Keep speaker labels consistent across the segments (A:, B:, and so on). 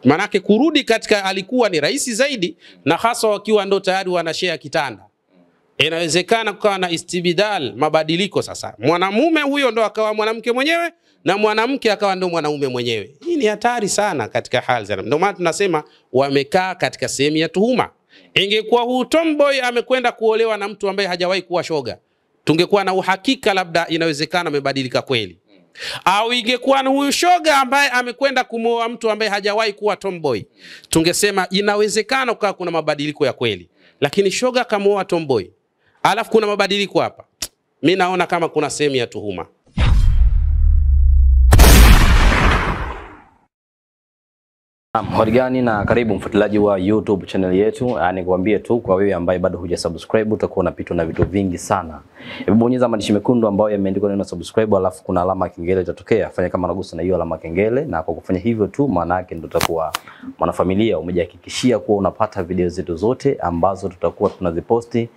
A: Manake kurudi katika alikuwa ni rahisi zaidi, na hasa wakiwa ndo tayari wanashare kitanda. Inawezekana kukawa na istibdal, mabadiliko sasa. Mwanamume huyo ndo akawa mwanamke mwenyewe na mwanamke akawa ndo mwanaume mwenyewe. Hii ni hatari sana katika hali za. Ndio maana tunasema wamekaa katika sehemu ya tuhuma. Ingekuwa huyu tomboy amekwenda kuolewa na mtu ambaye hajawahi kuwa shoga, tungekuwa na uhakika labda inawezekana amebadilika kweli. Au ingekuwa na huyu shoga ambaye amekwenda kumooa mtu ambaye hajawahi kuwa tomboy, tungesema inawezekana kukaa kuna mabadiliko ya kweli. Lakini shoga kamooa tomboy, alafu kuna mabadiliko hapa. Mimi naona kama kuna sehemu ya tuhuma.
B: Hojigani na karibu mfuatiliaji wa YouTube channel yetu. Nikwambie tu kwa wewe ambaye bado hujasubscribe, utakuwa unapitwa na vitu vingi sana. Hebu bonyeza maandishi mekundu ambayo yameandikwa neno subscribe, alafu kuna alama ya kengele itatokea. Fanya kama unagusa na hiyo alama ya kengele, na kwa kufanya hivyo tu maana yake ndio utakuwa mwanafamilia, umejihakikishia kuwa unapata video zetu zote ambazo tutakuwa tunaziposti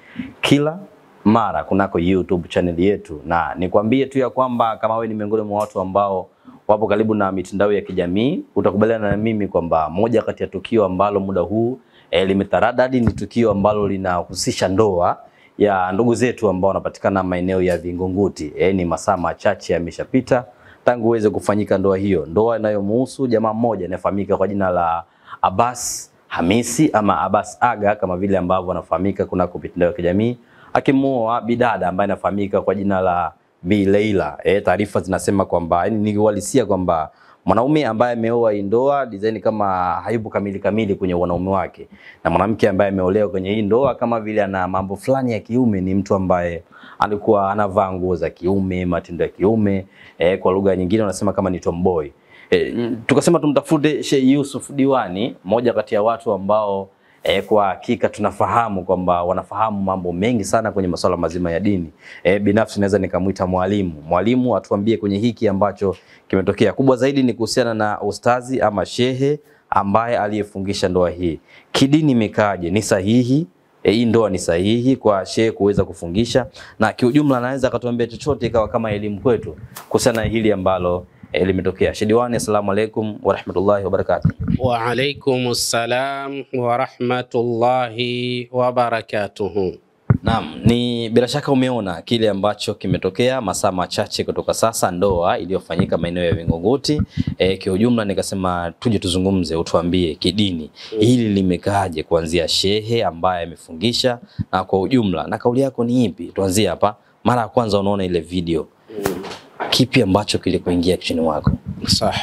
B: kila mara kunako YouTube channel yetu. Na nikwambie tu ya kwamba kama wewe ni miongoni mwa watu ambao wapo karibu na mitandao ya kijamii, utakubaliana na mimi kwamba moja kati ya tukio ambalo muda huu limetaradadi ni tukio ambalo linahusisha ndoa ya ndugu zetu ambao wanapatikana maeneo ya Vingunguti. Ni masaa machache yameshapita tangu uweze kufanyika ndoa hiyo. Ndoa inayomhusu jamaa mmoja anayefahamika kwa jina la Abbas Hamisi ama Abbas Aga kama vile ambavyo anafahamika kunako mitandao ya kijamii, akimuoa bidada ambaye anafahamika kwa jina la Bi Leila. Taarifa zinasema kwamba ni uhalisia kwamba mwanaume ambaye ameoa hii ndoa design kama hayupo kamili kwenye wanaume wake, na mwanamke ambaye ameolewa kwenye hii ndoa kama vile ana mambo fulani ya kiume, ni mtu ambaye alikuwa anavaa nguo za kiume, matendo ya kiume, kwa lugha nyingine wanasema kama ni tomboy. Tukasema tumtafute Sheikh Yusuf Diwani, moja kati ya watu ambao kwa hakika tunafahamu kwamba wanafahamu mambo mengi sana kwenye masuala mazima ya dini. Binafsi naweza nikamuita mwalimu. Mwalimu atuambie kwenye hiki ambacho kimetokea. Kubwa zaidi ni kuhusiana na ustazi ama shehe ambaye aliyefungisha ndoa hii. Kidini imekaaje? Ni sahihi? Hii ndoa ni sahihi kwa shehe kuweza kufungisha? Na kiujumla anaweza akatuambia chochote ikawa kama elimu kwetu kuhusiana na hili ambalo limetokea. Sheikh Diwani, assalamu alaikum wa rahmatullahi wa barakatuh.
A: Wa alaikumus salam wa rahmatullahi wa barakatuh.
B: Naam, ni bila shaka umeona kile ambacho kimetokea masaa machache kutoka sasa, ndoa iliyofanyika maeneo ya Vingunguti. Kiujumla nikasema tuje tuzungumze, utuambie kidini hili limekaaje, kuanzia shehe ambaye amefungisha na kwa ujumla, na kauli yako ni ipi? Tuanzie hapa. Mara ya kwanza unaona ile video, kipi ambacho kilikuingia kichwani mwako?
A: Sawa.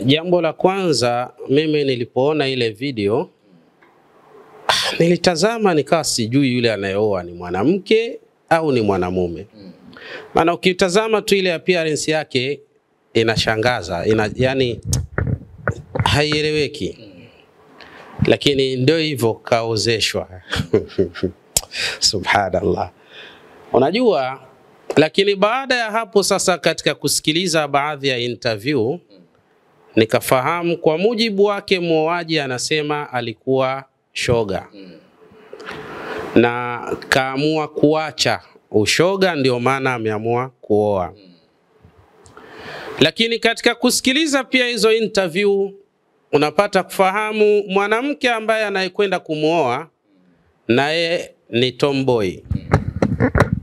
A: Jambo la kwanza, mimi nilipoona ile video nilitazama nikawa sijui yule anayeoa ni mwanamke au ni mwanamume. Maana ukitazama tu ile appearance yake inashangaza, yani haieleweki. Lakini ndio hivyo kaozeshwa. Subhanallah. Unajua, lakini baada ya hapo sasa katika kusikiliza baadhi ya interview nikafahamu kwa mujibu wake muoaji anasema alikuwa shoga. Na kaamua kuacha ushoga, ndio maana ameamua kuoa. Lakini katika kusikiliza pia hizo interview unapata kufahamu mwanamke ambaye anayekwenda kumuoa naye ni tomboy.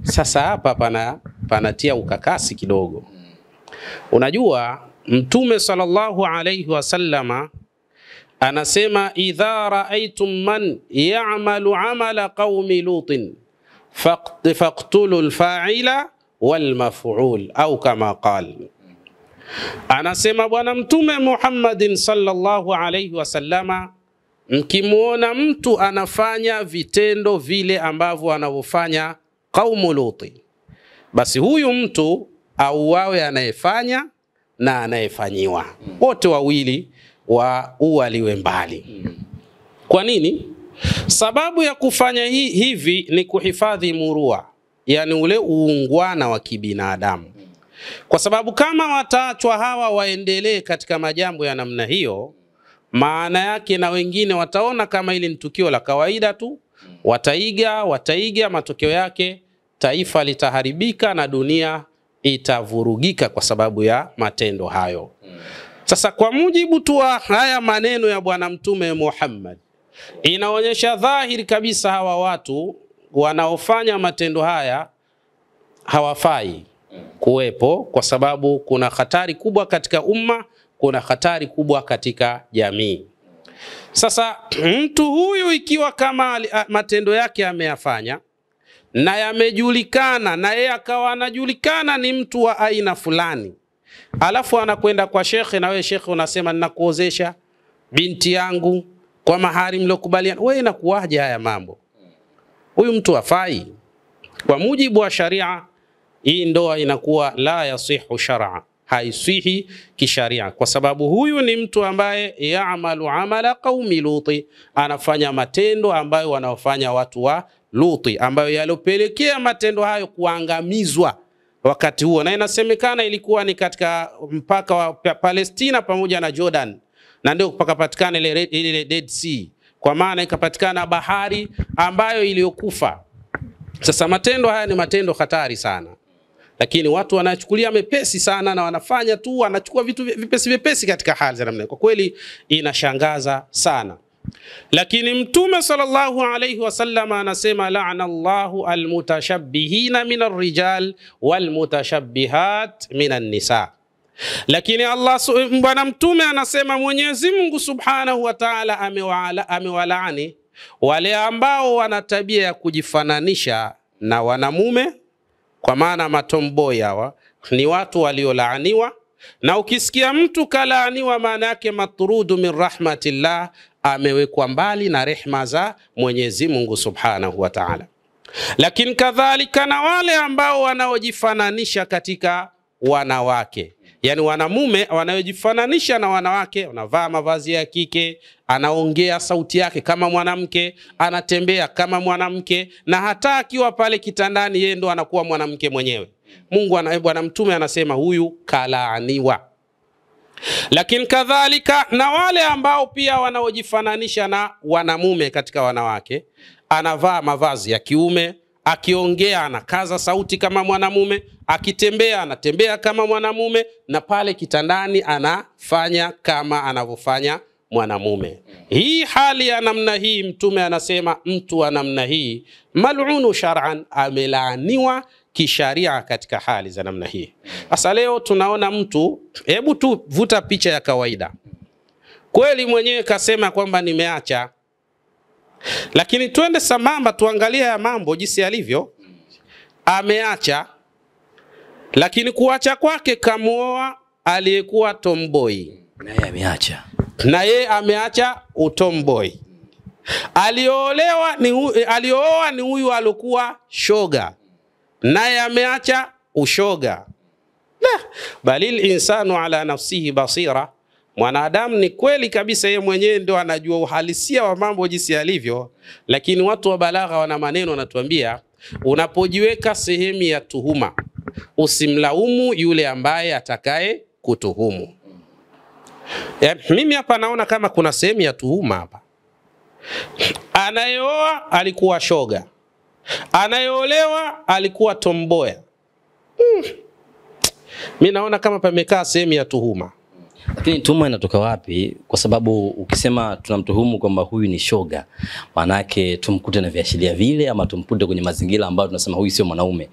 A: Sasa hapa panatia ukakasi kidogo. Unajua Mtume sallallahu alayhi wasallama anasema idha raaitum man ya'malu amala qaumi lutin faqtulu al-fa'ila wal maf'ul au kama qala. Anasema bwana Mtume Muhammadin sallallahu alayhi wasallama, mkimuona mtu anafanya vitendo vile ambavyo anavyofanya qaumu luti, basi huyu mtu auawe anayefanya na anayefanyiwa, wote wawili waualiwe mbali. Kwa nini? Sababu ya kufanya hivi ni kuhifadhi murua, yani ule uungwana wa kibinadamu. Kwa sababu kama wataachwa hawa waendelee katika majambo ya namna hiyo, maana yake na wengine wataona kama hili ni tukio la kawaida tu, wataiga, matokeo yake taifa litaharibika na dunia itavurugika kwa sababu ya matendo hayo. Sasa kwa mujibu tu wa haya maneno ya Bwana Mtume Muhammad, inaonyesha dhahiri kabisa hawa watu wanaofanya matendo haya hawafai kuwepo, kwa sababu kuna hatari kubwa katika umma, kuna hatari kubwa katika jamii. Sasa mtu huyu ikiwa kama matendo yake ameyafanya na yamejulikana na yeye akawa anajulikana ni mtu wa aina fulani, alafu anakwenda kwa shekhe, na wewe shekhe unasema ninakuozesha binti yangu kwa mahari mliokubaliana, wewe inakuwaje haya mambo? Huyu mtu hafai. Kwa mujibu wa sharia, hii ndoa inakuwa la yasihu shar'a, haisihi kisharia, kwa sababu huyu ni mtu ambaye yaamalu amala qaumi Luti, anafanya matendo ambayo wanaofanya watu wa Luti, ambayo yalopelekea matendo hayo kuangamizwa wakati huo. Na inasemekana ilikuwa ni katika mpaka wa Palestina pamoja na Jordan, na ndio pakapatikana ile Dead Sea, kwa maana ikapatikana bahari ambayo iliyokufa. Sasa matendo haya ni matendo hatari sana, lakini watu wanachukulia mepesi sana na wanafanya tu, wanachukua vitu vipesi katika hali za namna. Kwa kweli inashangaza sana. Lakini Mtume sallallahu alayhi wasallam anasema la'ana Allahu almutashabbihina minar rijal walmutashabbihat minan nisa. Lakini Bwana Mtume anasema Mwenyezi Mungu Subhanahu wa Ta'ala amewalaani wale ambao wana tabia ya kujifananisha na wanamume, kwa maana matomboy hawa ni watu waliolaaniwa. Na ukisikia mtu kalaaniwa, maana yake matrudu min rahmatillah, amewekwa mbali na rehma za Mwenyezi Mungu Subhanahu wa Ta'ala. Lakini kadhalika na wale ambao wanaojifananisha katika wanawake, yani wanamume wanaojifananisha na wanawake, wanavaa mavazi ya kike, anaongea sauti yake kama mwanamke, anatembea kama mwanamke, na hata akiwa pale kitandani yeye ndo anakuwa mwanamke mwenyewe. Bwana Mtume anasema huyu kalaaniwa. Lakini kadhalika na wale ambao pia wanaojifananisha na wanamume katika wanawake, anavaa mavazi ya kiume, akiongea anakaza sauti kama mwanamume, akitembea anatembea kama mwanamume, na pale kitandani anafanya kama anavyofanya mwanamume. Hii hali ya namna hii, Mtume anasema mtu wa namna hii mal'unu shar'an, amelaaniwa kisharia katika hali za namna hii. Sasa leo tunaona mtu, hebu tu vuta picha ya kawaida. Kweli mwenyewe kasema kwamba nimeacha, lakini twende sambamba tuangalie ya mambo jinsi yalivyo. Ameacha, lakini kuacha kwake kamuoa aliyekuwa tomboy, na yeye ameacha utomboy. Aliyooa ni huyu alikuwa shoga, naye ameacha ushoga. Balil insanu ala nafsihi basira, mwanadamu ni kweli kabisa yeye mwenyewe ndio anajua uhalisia wa mambo jinsi yalivyo. Lakini watu wa balagha wana maneno wanatuambia, unapojiweka sehemu ya tuhuma usimlaumu yule ambaye atakaye kutuhumu. Mimi hapa naona kama kuna sehemu ya tuhuma hapa. Anayeoa alikuwa shoga, anayeolewa alikuwa tomboya. Mimi naona kama pamekaa sehemu ya tuhuma.
B: Lakini tuhuma inatoka wapi? Kwa sababu ukisema tunamtuhumu kwamba huyu ni shoga, maana yake tumkute na viashiria vile, ama tumpute kwenye mazingira ambayo tunasema huyu sio mwanaume.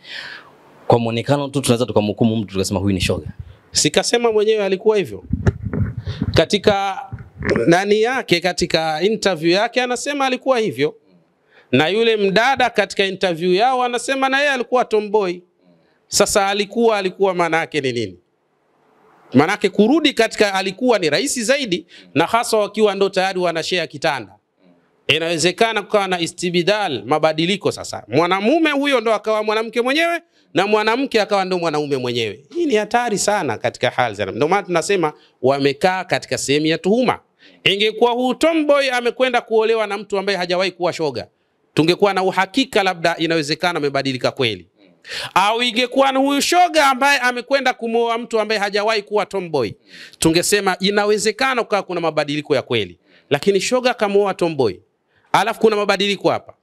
B: Kwa muonekano tu tunaweza tukamhukumu mtu tukasema huyu ni shoga.
A: Sikasema mwenyewe alikuwa hivyo. Katika nani yake, katika interview yake anasema alikuwa hivyo. Na yule mdada katika interview yao anasema na yeye alikuwa tomboy. Sasa alikuwa maana yake ni nini? Maana yake kurudi katika alikuwa ni rahisi zaidi, na hasa wakiwa ndo tayari wanashare kitanda. Inawezekana kukawa na istibdal, mabadiliko. Sasa mwanamume huyo ndo akawa mwanamke mwenyewe na mwanamke akawa ndo mwanaume mwenyewe. Hii ni hatari sana katika hali za. Ndio maana tunasema wamekaa katika sehemu ya tuhuma. Ingekuwa huyu tomboy amekwenda kuolewa na mtu ambaye hajawahi kuwa shoga, tungekuwa na uhakika labda inawezekana amebadilika kweli. Au ingekuwa na huyu shoga ambaye amekwenda kumooa mtu ambaye hajawahi kuwa tomboy, tungesema inawezekana kwa kuna mabadiliko ya kweli. Lakini shoga kamooa tomboy, alafu kuna mabadiliko hapa.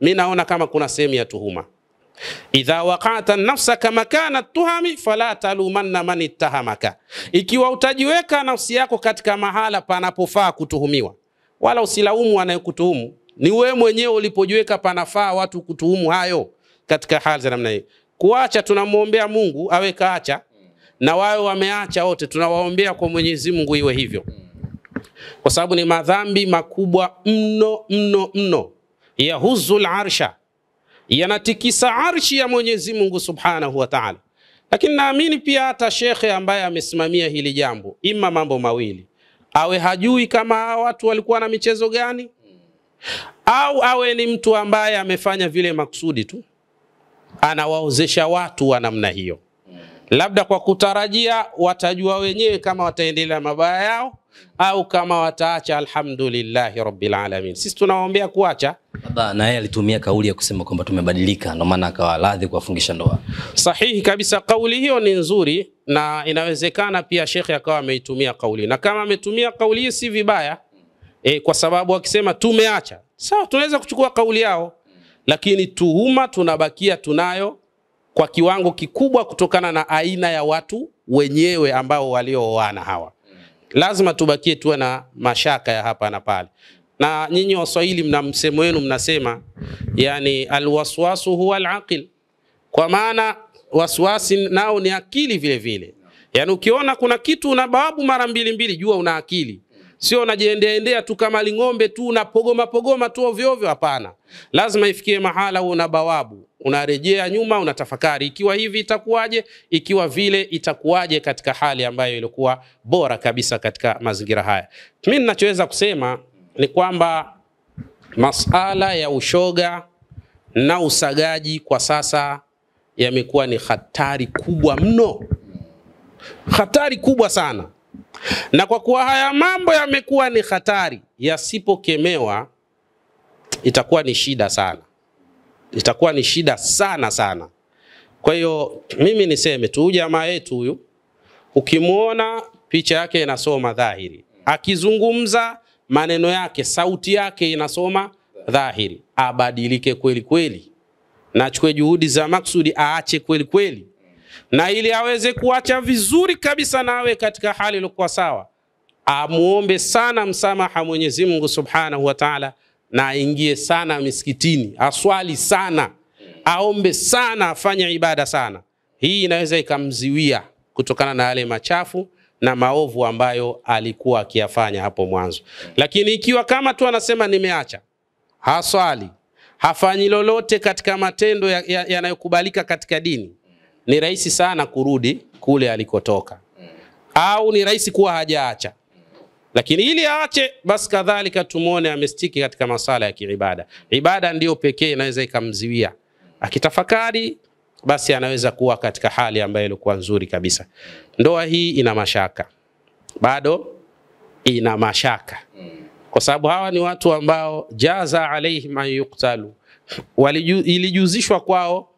A: Mimi naona kama kuna sehemu ya tuhuma. idha waqa'ta nafsaka makana tuhami fala talumanna man ittahamaka, ikiwa utajiweka nafsi yako katika mahala panapofaa kutuhumiwa, wala usilaumu anayekutuhumu. Ni wewe mwenyewe ulipojiweka panafaa watu kutuhumu hayo. Katika hali za namna hii, kuacha tunamuombea Mungu awe kaacha, na wao wameacha wote tunawaombea kwa Mwenyezi Mungu iwe hivyo, kwa sababu ni madhambi makubwa mno mno mno, yahuzul arsha, yanatikisa arshi ya Mwenyezi Mungu Subhanahu wa Ta'ala. Lakini naamini pia hata shekhe ambaye amesimamia hili jambo, ima mambo mawili, awe hajui kama watu walikuwa na michezo gani, au awe ni mtu ambaye amefanya vile maksudi tu, anawaozesha watu wa namna hiyo, labda kwa kutarajia watajua wenyewe kama wataendelea mabaya yao au kama wataacha. Alhamdulillahi Rabbil Alamin. Sisi tunawaombea kuacha.
B: Baba na yeye alitumia kauli ya kusema kwamba tumebadilika, ndio maana akawa radhi kuwafungisha ndoa.
A: Sahihi kabisa, kauli hiyo ni nzuri, na inawezekana pia shekhe akawa ameitumia kauli, na kama ametumia kauli hii si vibaya, kwa sababu wakisema tumeacha, sawa, tunaweza kuchukua kauli yao, lakini tuhuma tunabakia tunayo kwa kiwango kikubwa kutokana na aina ya watu wenyewe ambao waliooana hawa. Lazima tubakie tuwe na mashaka ya hapa na pale. Na nyinyi Waswahili mna msemo wenu, mnasema yani alwaswasu huwa alaqil, kwa maana waswasi nao ni akili vile vile. Yani ukiona kuna kitu una bawabu mara mbili mbili, jua una akili. Sio unajiendea tu kama ling'ombe tu unapogoma tu ovyo ovyo, hapana. Lazima ifikie mahala una bawabu, unarejea nyuma, unatafakari ikiwa hivi itakuwaje, ikiwa vile itakuwaje, katika hali ambayo ilikuwa bora kabisa katika mazingira haya. Mimi ninachoweza kusema ni kwamba masala ya ushoga na usagaji kwa sasa yamekuwa ni hatari kubwa mno. Hatari kubwa sana. Na kwa kuwa haya mambo yamekuwa ni hatari, yasipokemewa itakuwa ni shida sana. Itakuwa ni shida sana sana. Kwa hiyo mimi niseme tu, jamaa yetu huyu ukimuona picha yake inasoma dhahiri, akizungumza maneno yake, sauti yake inasoma dhahiri, abadilike kweli kweli, na achukue juhudi za maksudi, aache kweli kweli. Na ili aweze kuacha vizuri kabisa na awe katika hali iliyokuwa sawa, amuombe sana msamaha Mwenyezi Mungu Subhanahu wa Ta'ala, na aingie sana misikitini, aswali sana, aombe sana, afanye ibada sana. Hii inaweza ikamziwia kutokana na yale machafu na maovu ambayo alikuwa akiyafanya hapo mwanzo. Lakini ikiwa kama tu anasema nimeacha, haswali, hafanyi lolote katika matendo yanayokubalika katika dini, ni rahisi sana kurudi kule alikotoka, au ni rahisi kuwa hajaacha. Lakini ili aache, basi kadhalika tumuone amestiki katika masala ya kiibada. Ibada ndio pekee inaweza ikamziwia. Akitafakari, basi anaweza kuwa katika hali ambayo ilikuwa nzuri kabisa. Ndoa hii ina mashaka, bado ina mashaka, kwa sababu hawa ni watu ambao jaza alaihim an yuqtalu, ilijuzishwa kwao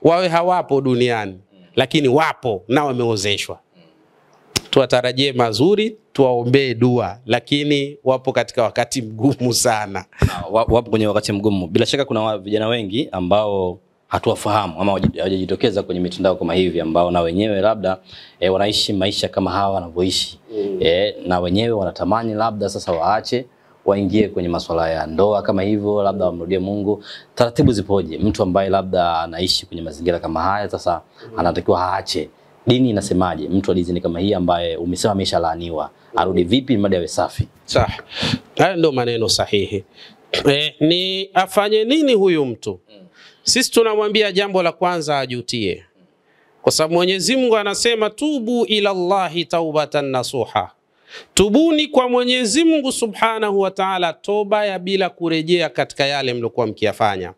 A: wawe hawapo duniani, lakini wapo na wameozeshwa. Tuwatarajie mazuri, tuwaombee dua, lakini wapo katika wakati mgumu sana.
B: Wapo kwenye wakati mgumu. Bila shaka kuna vijana wengi ambao hatuwafahamu ama hawajajitokeza kwenye mitandao kama hivi, ambao na wenyewe labda wanaishi maisha kama hawa wanavyoishi. Na wenyewe wanatamani labda sasa waache, waingie kwenye masuala ya ndoa kama hivyo, labda wamrudie Mungu. Taratibu zipoje? Mtu ambaye labda anaishi kwenye mazingira kama haya sasa anatakiwa aache. Dini inasemaje? Mtu alizini kama hii ambaye umesema ameshalaaniwa, arudi vipi mradi awe safi?
A: Sahi. Hayo ndio maneno sahihi. Ni afanye nini huyu mtu? Sisi tunamwambia jambo la kwanza ajutie. Kwa sababu Mwenyezi Mungu anasema tubu ila Allahi taubatan nasuha. Tubuni kwa Mwenyezi Mungu Subhanahu wa Ta'ala toba ya bila kurejea katika yale mliokuwa mkiyafanya.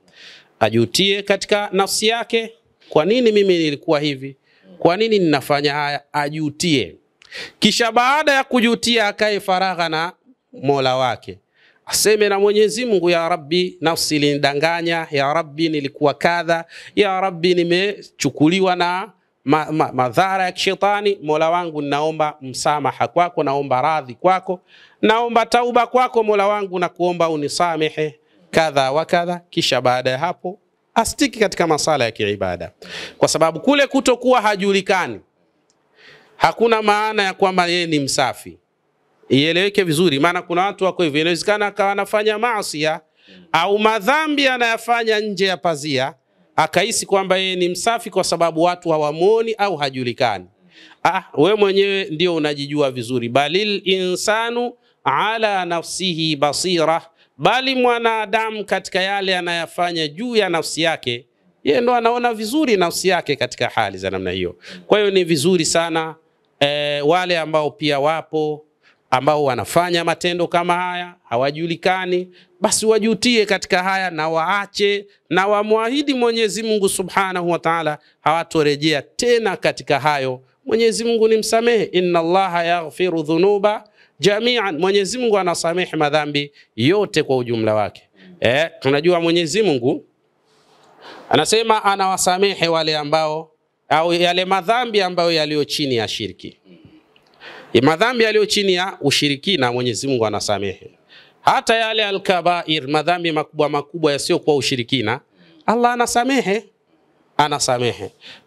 A: Ajutie katika nafsi yake, kwa nini mimi nilikuwa hivi? Kwa nini ninafanya haya? Ajutie. Kisha baada ya kujutia akae faragha na Mola wake. Aseme na Mwenyezi Mungu, ya Rabbi, nafsi ilinidanganya, ya Rabbi nilikuwa kadha, ya Rabbi nimechukuliwa na madhara ya kishetani. Mola wangu, naomba msamaha kwako, naomba radhi kwako, naomba tauba kwako Mola wangu, na kuomba unisamehe kadha wa kadha. Kisha baada ya hapo astiki katika masala ya kiibada, kwa sababu kule kutokuwa hajulikani hakuna maana ya kwamba yeye ni msafi. Ieleweke vizuri, maana kuna watu wako hivyo, inawezekana akawa anafanya maasi au madhambi anayafanya nje ya pazia, akahisi kwamba yeye ni msafi kwa sababu watu hawamuoni au hajulikani. We mwenyewe ndio unajijua vizuri. Balil insanu ala nafsihi basira, bali mwanadamu katika yale anayafanya juu ya nafsi yake, yeye ndo anaona vizuri nafsi yake katika hali za namna hiyo. Kwa hiyo ni vizuri sana wale ambao pia wapo ambao wanafanya matendo kama haya hawajulikani, basi wajutie katika haya na waache, na wamwahidi Mwenyezi Mungu Subhanahu wa Ta'ala hawatorejea tena katika hayo. Mwenyezi Mungu ni msamehe, inna Allaha yaghfiru dhunuba jami'an, Mwenyezi Mungu anasamehe madhambi yote kwa ujumla wake. Tunajua Mwenyezi Mungu anasema anawasamehe wale ambao au yale madhambi ambayo yaliyo chini ya shirki. Madhambi yaliyo chini ya ushirikina Mwenyezi Mungu anasamehe. Hata yale al-kabair, madhambi makubwa makubwa yasiyo kwa ushirikina, Allah anasamehe.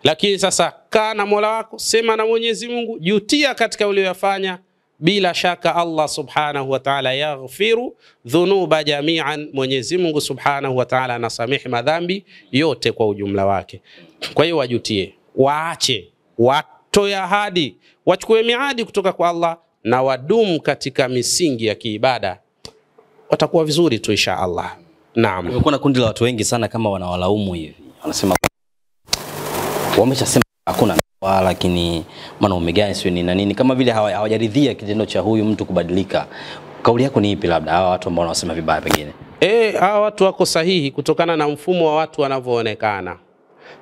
A: Lakini sasa kaa na Mola wako, sema na Mwenyezi Mungu, jutia katika uliyofanya. Bila shaka Allah Subhanahu wa Ta'ala yaghfiru dhunuba jami'an, Mwenyezi Mungu Subhanahu wa Ta'ala anasamehe madhambi yote kwa ujumla wake. Kwa hiyo wajutie, waache, watoe ahadi, wachukue miadi kutoka kwa Allah na wadumu katika misingi ya kiibada, watakuwa vizuri tu insha Allah. Naam.
B: Kumekuwa na kundi la watu wengi sana kama wanawalaumu hivi. Wanasema wameshasema hakuna ndoa, lakini mwanaume gani sio nini na nini, kama vile hawajaridhia kitendo cha huyu mtu kubadilika. Kauli yako ni ipi labda hawa watu ambao wanasema vibaya pengine?
A: Hawa watu wako sahihi kutokana na mfumo wa watu wanavyoonekana.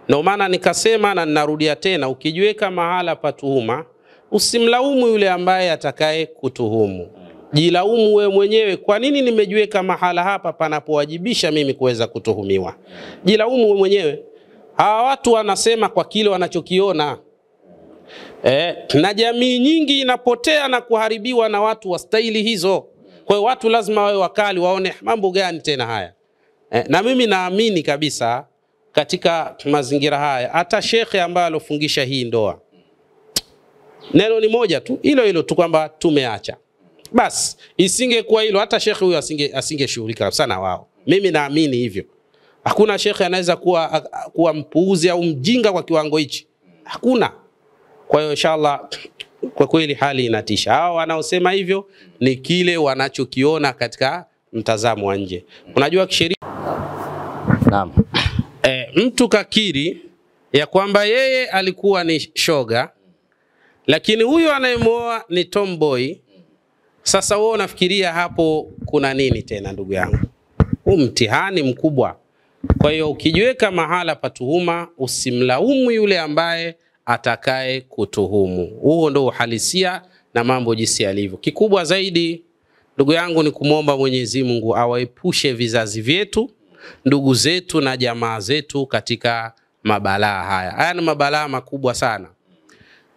A: Ndio maana nikasema na ninarudia tena, ukijiweka mahala pa tuhuma, usimlaumu yule ambaye atakaye kutuhumu. Jilaumu wewe mwenyewe, kwa nini nimejiweka mahala hapa panapowajibisha mimi kuweza kutuhumiwa? Jilaumu wewe mwenyewe. Hawa watu wanasema kwa kile wanachokiona. Na jamii nyingi inapotea na kuharibiwa na watu wa staili hizo. Kwa hiyo watu lazima wawe wakali, waone mambo gani tena haya. Na mimi naamini kabisa katika mazingira haya, hata shekhe ambaye alofungisha hii ndoa, neno ni moja tu, hilo tu kwamba tumeacha. Bas, isingekuwa hilo hata shekhe huyo asingeshughulika sana wao. Mimi naamini hivyo. Hakuna shekhe anaweza kuwa mpuuzi au mjinga kwa kiwango hichi. Hakuna. Kwa hiyo inshallah, kwa kweli hali inatisha. Hao wanaosema hivyo ni kile wanachokiona katika mtazamo wa nje. Unajua kisheria,
B: naam,
A: mtu kakiri ya kwamba yeye alikuwa ni shoga, lakini huyo anayemuoa ni tomboy. Sasa wewe unafikiria hapo kuna nini tena ndugu yangu? Huu mtihani mkubwa. Kwa hiyo ukijiweka mahala pa tuhuma, usimlaumu yule ambaye atakaye kutuhumu. Huo ndio uhalisia na mambo jinsi yalivyo. Kikubwa zaidi ndugu yangu ni kumwomba Mwenyezi Mungu awaepushe vizazi vyetu, ndugu zetu na jamaa zetu katika mabalaa haya. Haya ni mabalaa makubwa sana.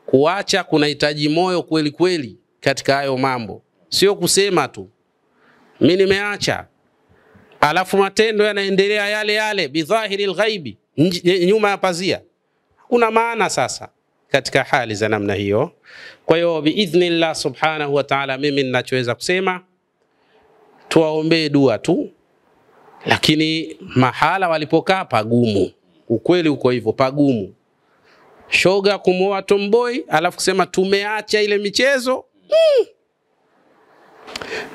A: Kuacha kunahitaji moyo kweli kweli katika hayo mambo. Sio kusema tu mimi nimeacha, alafu matendo yanaendelea yale yale bidhahiril ghaibi, nyuma ya pazia. Kuna maana sasa katika hali za namna hiyo. Kwa hiyo biidhnillah Subhanahu wa Ta'ala, mimi ninachoweza kusema tuwaombee dua tu, lakini mahala walipokaa pagumu. Ukweli uko hivyo, pagumu. Shoga kumuoa tomboy alafu kusema tumeacha ile michezo,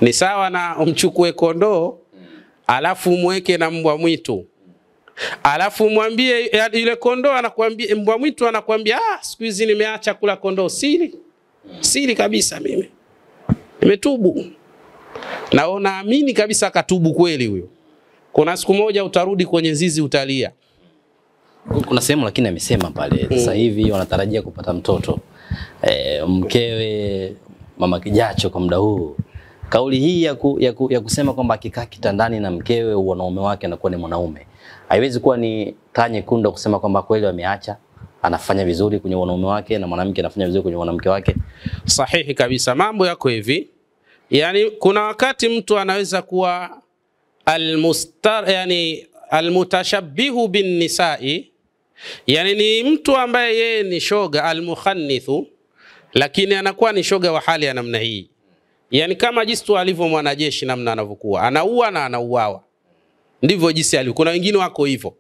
A: ni sawa na umchukue kondoo alafu mweke na mbwa mwitu, alafu mwambie yule kondoo, anakuambia mbwa mwitu anakuambia siku hizi nimeacha kula kondoo. Siri kabisa, mimi nimetubu. Na unaamini kabisa katubu kweli huyo. Kuna siku moja utarudi kwenye zizi utalia.
B: Kuna sehemu lakini amesema pale sasa hivi wanatarajia kupata mtoto. Mkewe mama Kijacho kwa muda huu, kauli hii ya kusema kwamba akikaa kitandani na mkewe wanaume wake anakuwa ni mwanaume, haiwezi kuwa ni taa nyekundu kusema kwamba kweli wameacha, anafanya vizuri kwenye wanaume wake na mwanamke anafanya vizuri kwenye mwanamke wake?
A: Sahihi kabisa, mambo yako hivi. Yani kuna wakati mtu anaweza kuwa almutashabbihu bin nisai, yani ni mtu ambaye yeye ni shoga, almukhannithu, lakini anakuwa ni shoga wa hali ya namna hii. Yani kama jinsi tu alivyo mwanajeshi namna anavyokuwa, anaua na anauawa. Ndivyo jinsi alivyo. Kuna wengine wako hivyo.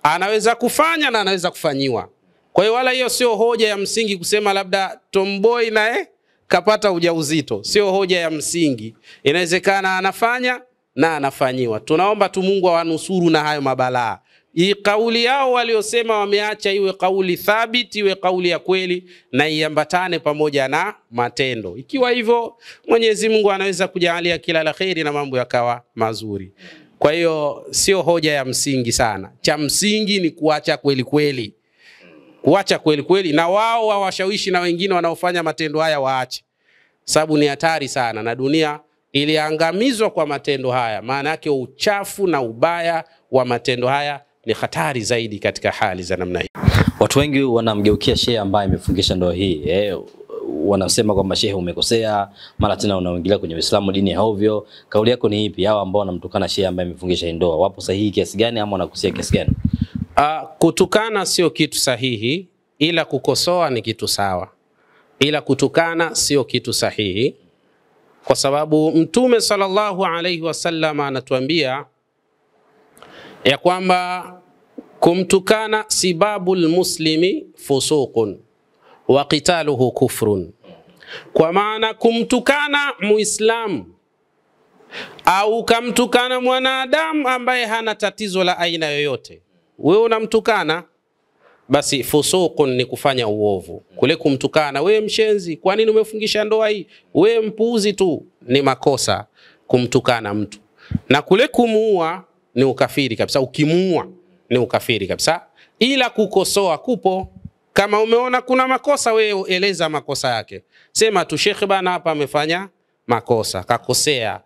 A: Anaweza kufanya na anaweza kufanyiwa. Kwa hiyo wala hiyo sio hoja ya msingi kusema labda tomboy naye kapata ujauzito. Sio hoja ya msingi. Inawezekana anafanya na anafanyiwa. Tunaomba tu Mungu awanusuru na hayo mabalaa. Hii kauli yao waliosema wameacha iwe kauli thabiti, iwe kauli ya kweli na iambatane pamoja na matendo. Ikiwa hivyo Mwenyezi Mungu anaweza kujalia kila la kheri na mambo yakawa mazuri. Kwa hiyo sio hoja ya msingi sana. Cha msingi ni kuacha kweli kweli. Kuacha kweli kweli na wao wawashawishi na wengine wanaofanya matendo haya waache. Sababu ni hatari sana na dunia iliangamizwa kwa matendo haya. Maana yake uchafu na ubaya wa matendo haya ni hatari zaidi katika hali za namna hii.
B: Watu wengi wanamgeukia shehe ambaye amefungisha ndoa hii. Wanasema kwamba shehe umekosea, mara tena unaingilia kwenye Uislamu, dini ya ovyo. Kauli yako ni ipi? Hao ambao wanamtukana shehe ambaye amefungisha ndoa, wapo sahihi kiasi gani ama wanakosea kiasi gani?
A: Kutukana sio kitu sahihi, ila kukosoa ni kitu sawa. Ila kutukana sio kitu sahihi. Kwa sababu Mtume sallallahu alayhi wasallam anatuambia ya kwamba kumtukana sibabul muslimi fusuqun wa qitaluhu kufrun. Kwa maana kumtukana muislamu au kumtukana mwanadamu ambaye hana tatizo la aina yoyote, wewe unamtukana, basi fusuqun ni kufanya uovu. Kule kumtukana, wewe mshenzi, kwa nini umefungisha ndoa hii? Wewe mpuuzi tu, ni makosa kumtukana mtu. Na kule kumuua ni ukafiri kabisa. Ukimuua ni ukafiri kabisa. Ila kukosoa kupo. Kama umeona kuna makosa, wewe eleza makosa yake. Sema tu Sheikh bana hapa amefanya makosa, kakosea.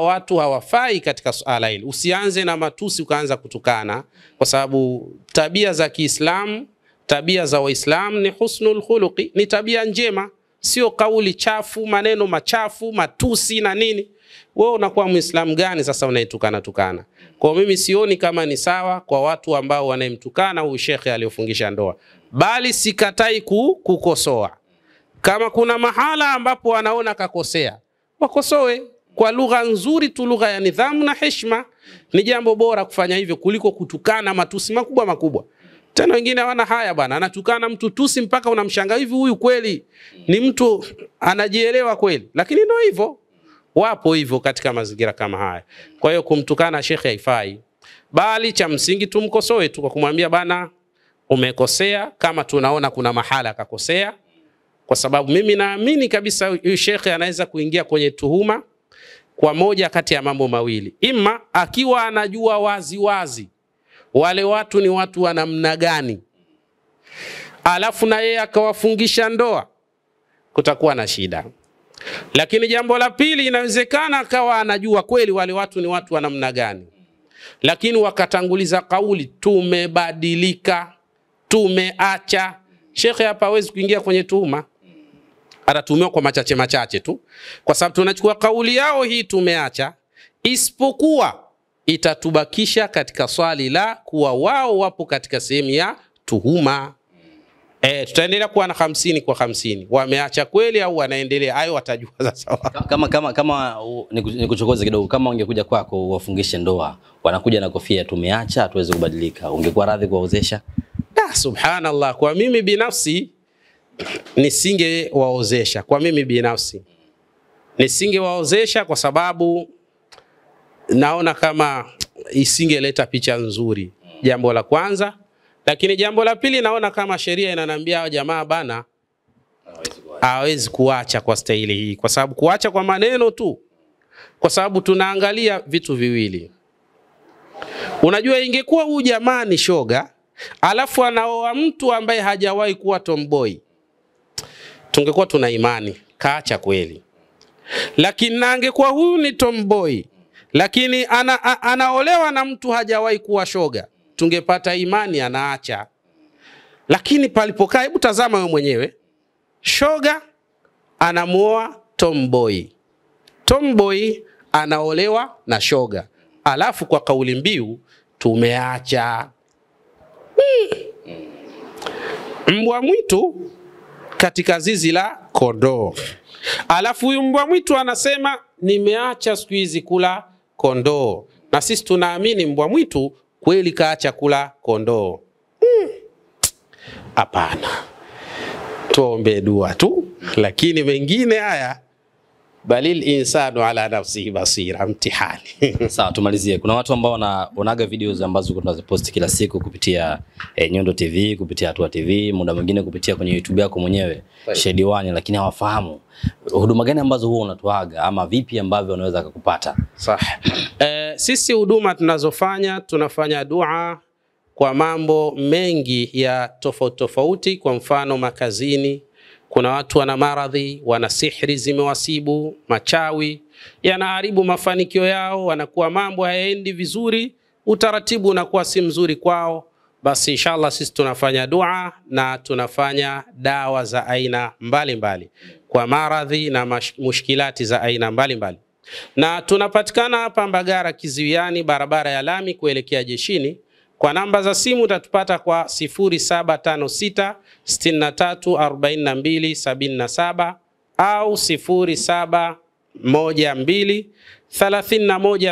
A: Watu hawafai katika suala hili. Usianze na matusi ukaanza kutukana, kwa sababu tabia za Kiislamu, tabia za Waislamu ni husnul khuluqi, ni tabia njema, sio kauli chafu, maneno machafu, matusi na nini. Wewe unakuwa Muislamu gani sasa unaitukana tukana? Kwa mimi sioni kama ni sawa kwa watu ambao wanayemtukana huyu shekhe aliyofungisha ndoa. Bali sikatai kukosoa. Kama kuna mahala ambapo wanaona kakosea, wakosoe kwa lugha nzuri tu, lugha ya nidhamu na heshima. Ni jambo bora kufanya hivyo kuliko kutukana matusi makubwa makubwa. Tena wengine hawana haya bwana, anatukana mtu tusi mpaka unamshangaa, hivi huyu kweli ni mtu anajielewa kweli? Lakini ndio hivyo. Wapo hivyo katika mazingira kama haya. Kwa hiyo kumtukana shekhe haifai. Bali cha msingi tumkosoe tu kwa kumwambia bana umekosea, kama tunaona kuna mahala akakosea. Kwa sababu mimi naamini kabisa huyu shekhe anaweza kuingia kwenye tuhuma kwa moja kati ya mambo mawili. Ima akiwa anajua wazi wazi wale watu ni watu wa namna gani, alafu na yeye akawafungisha ndoa, kutakuwa na shida. Lakini jambo la pili, inawezekana akawa anajua kweli wale watu ni watu wa namna gani, lakini wakatanguliza kauli tumebadilika, tumeacha. Shekhe hapa hawezi kuingia kwenye tuhuma. Atatumiwa kwa machache machache tu, kwa sababu tunachukua kauli yao hii tumeacha, isipokuwa itatubakisha katika swali la kuwa wao wapo katika sehemu ya tuhuma. Tutaendelea kuwa na 50 kwa 50. Wameacha kweli au wanaendelea? Hayo watajua sasa.
B: Kama nikuchokoze kidogo, kama ungekuja kwako wafungishe ndoa, wanakuja na kofia tumeacha hatuwezi kubadilika, ungekuwa radhi kuwaozesha?
A: Subhanallah, kwa mimi binafsi nisingewaozesha. Kwa mimi binafsi nisingewaozesha, kwa sababu naona kama isingeleta picha nzuri, jambo la kwanza. Lakini jambo la pili, naona kama sheria inanambia jamaa bana hawezi kuacha kwa staili hii, kwa sababu kuacha kwa maneno tu, kwa sababu tunaangalia vitu viwili. Unajua, ingekuwa huyu jamaa ni shoga alafu anaoa mtu ambaye hajawahi kuwa tomboy, tungekuwa tuna imani kaacha kweli. Lakini angekuwa huyu ni tomboy lakini anaolewa na mtu hajawahi kuwa shoga, tungepata imani anaacha. Lakini palipokaa, hebu tazama wewe mwenyewe, shoga anamuoa tomboy, tomboy anaolewa na shoga, alafu kwa kauli mbiu tumeacha. Mbwa mwitu katika zizi la kondoo. Alafu huyu mbwa mwitu anasema nimeacha siku hizi kula kondoo. Na sisi tunaamini mbwa mwitu kweli kaacha kula kondoo. Hapana. Tuombe dua tu, lakini mengine haya balil insanu ala nafsihi basira, mtihani.
B: Sawa, tumalizie. Kuna watu ambao wanaonaga videos ambazo tunaziposti kila siku kupitia Nyundo TV, kupitia Hatua TV, muda mwingine kupitia kwenye YouTube yako mwenyewe Sheikh Diwani, lakini hawafahamu huduma gani ambazo huwa unatoaga ama vipi ambavyo wanaweza kukupata.
A: Sawa. Sisi huduma tunazofanya, tunafanya dua kwa mambo mengi ya tofauti tofauti. Kwa mfano makazini, kuna watu wana maradhi, wana sihri zimewasibu, machawi yanaharibu mafanikio yao, wanakuwa mambo hayaendi vizuri, utaratibu unakuwa si mzuri kwao. Basi inshallah sisi tunafanya dua na tunafanya dawa za aina mbalimbali kwa maradhi na mushkilati za aina mbalimbali. Na tunapatikana hapa Mbagara Kiziwiani, barabara ya lami kuelekea jeshini. Kwa namba za simu utatupata kwa 0756 63 42 77 au 0712 31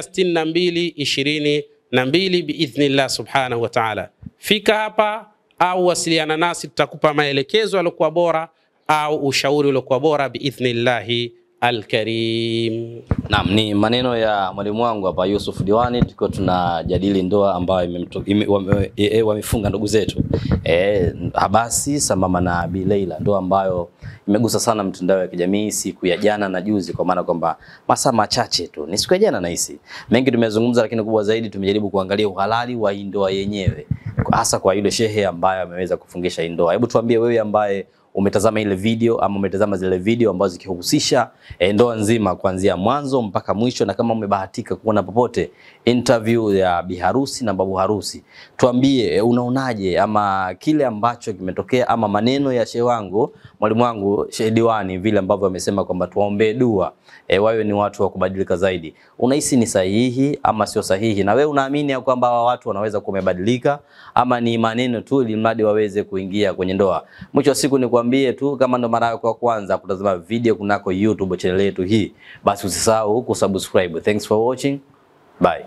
A: 62 22 biidhnillah subhanahu wa ta'ala. Fika hapa au wasiliana nasi, tutakupa maelekezo yaliokuwa bora au ushauri uliokuwa bora biidhnillahi Al-Karim.
B: Naam, ni maneno ya mwalimu wangu hapa Yusuf Diwani, tuko tunajadili ndoa ambayo wamefunga ndugu zetu. Habasi sambamba na Bi Leila, ndoa ambayo imegusa sana mtandao ya kijamii siku ya jana na juzi, kwa maana kwamba masaa machache tu. Ni siku ya jana na hisi. Mengi tumezungumza, lakini kubwa zaidi tumejaribu kuangalia uhalali wa ndoa yenyewe, hasa kwa yule shehe ambaye ameweza kufungisha ndoa. Hebu tuambie wewe ambaye umetazama ile video ama umetazama zile video ambazo zikihusisha ndoa nzima kuanzia mwanzo mpaka mwisho, na kama umebahatika kuona popote interview ya bi harusi na babu harusi, tuambie unaonaje ama kile ambacho kimetokea ama maneno ya shehe wangu mwalimu wangu Sheikh Diwani vile ambavyo amesema kwamba tuombe dua wawe ni watu wa kubadilika zaidi. Unahisi ni sahihi ama sio sahihi? Na wewe unaamini ya kwamba hawa watu wanaweza kumebadilika ama ni maneno tu ili mradi waweze kuingia kwenye ndoa? Mwisho wa siku nikwambie tu, kama ndo mara yako ya kwanza kutazama video kunako YouTube channel yetu hii, basi usisahau kusubscribe. Thanks for watching. Bye.